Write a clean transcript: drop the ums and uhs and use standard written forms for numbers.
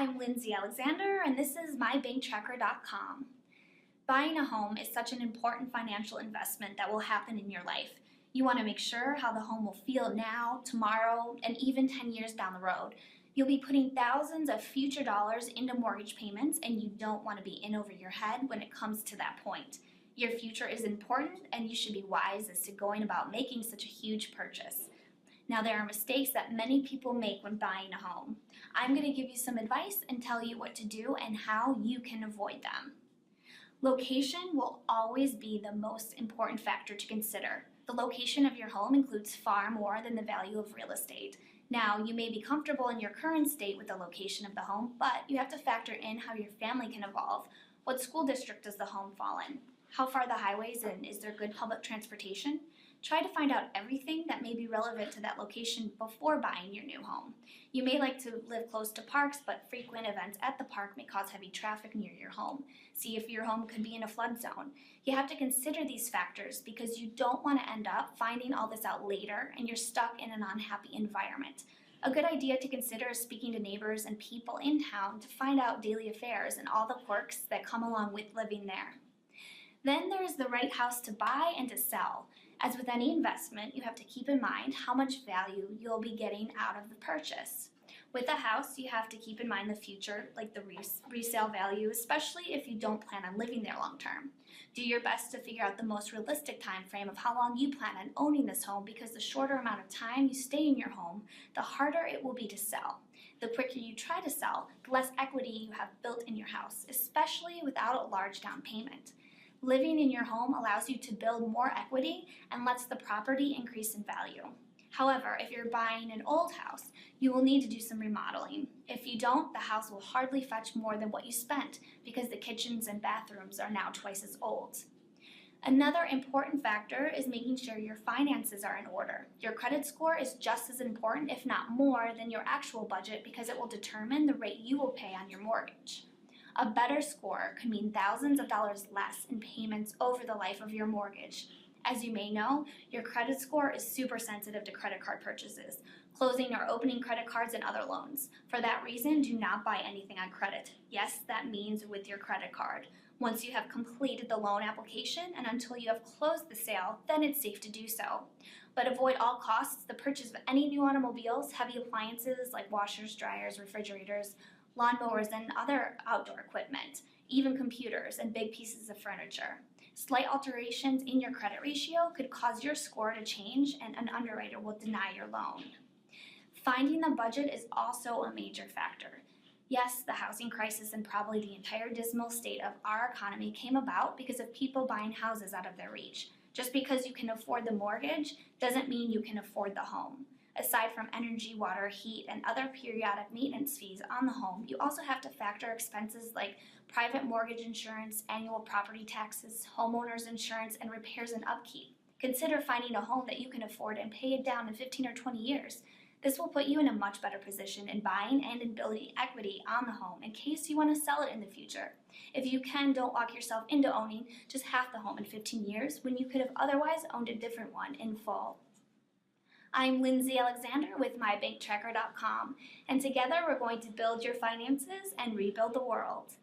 I'm Lindsay Alexander, and this is mybanktracker.com. Buying a home is such an important financial investment that will happen in your life. You want to make sure how the home will feel now, tomorrow, and even 10 years down the road. You'll be putting thousands of future dollars into mortgage payments, and you don't want to be in over your head when it comes to that point. Your future is important, and you should be wise as to going about making such a huge purchase. Now, there are mistakes that many people make when buying a home. I'm going to give you some advice and tell you what to do and how you can avoid them. Location will always be the most important factor to consider. The location of your home includes far more than the value of real estate. Now, you may be comfortable in your current state with the location of the home, but you have to factor in how your family can evolve. What school district does the home fall in? How far are the highways, and is there good public transportation? Try to find out everything that may be relevant to that location before buying your new home. You may like to live close to parks, but frequent events at the park may cause heavy traffic near your home. See if your home could be in a flood zone. You have to consider these factors because you don't want to end up finding all this out later and you're stuck in an unhappy environment. A good idea to consider is speaking to neighbors and people in town to find out daily affairs and all the quirks that come along with living there. Then there is the right house to buy and to sell. As with any investment, you have to keep in mind how much value you'll be getting out of the purchase. With a house, you have to keep in mind the future, like the resale value, especially if you don't plan on living there long term. Do your best to figure out the most realistic time frame of how long you plan on owning this home, because the shorter amount of time you stay in your home, the harder it will be to sell. The quicker you try to sell, the less equity you have built in your house, especially without a large down payment. Living in your home allows you to build more equity and lets the property increase in value. However, if you're buying an old house, you will need to do some remodeling. If you don't, the house will hardly fetch more than what you spent because the kitchens and bathrooms are now twice as old. Another important factor is making sure your finances are in order. Your credit score is just as important, if not more, than your actual budget because it will determine the rate you will pay on your mortgage. A better score could mean thousands of dollars less in payments over the life of your mortgage. As you may know, your credit score is super sensitive to credit card purchases, closing or opening credit cards and other loans. For that reason, do not buy anything on credit. Yes, that means with your credit card. Once you have completed the loan application and until you have closed the sale, then it's safe to do so. But avoid all costs the purchase of any new automobiles, heavy appliances like washers, dryers, refrigerators, lawnmowers, and other outdoor equipment, even computers and big pieces of furniture. Slight alterations in your credit ratio could cause your score to change and an underwriter will deny your loan. Finding the budget is also a major factor. Yes, the housing crisis and probably the entire dismal state of our economy came about because of people buying houses out of their reach. Just because you can afford the mortgage doesn't mean you can afford the home. Aside from energy, water, heat, and other periodic maintenance fees on the home, you also have to factor expenses like private mortgage insurance, annual property taxes, homeowners insurance, and repairs and upkeep. Consider finding a home that you can afford and pay it down in 15 or 20 years. This will put you in a much better position in buying and in building equity on the home in case you want to sell it in the future. If you can, don't lock yourself into owning just half the home in 15 years when you could have otherwise owned a different one in full. I'm Lindsay Alexander with mybanktracker.com, and together we're going to build your finances and rebuild the world.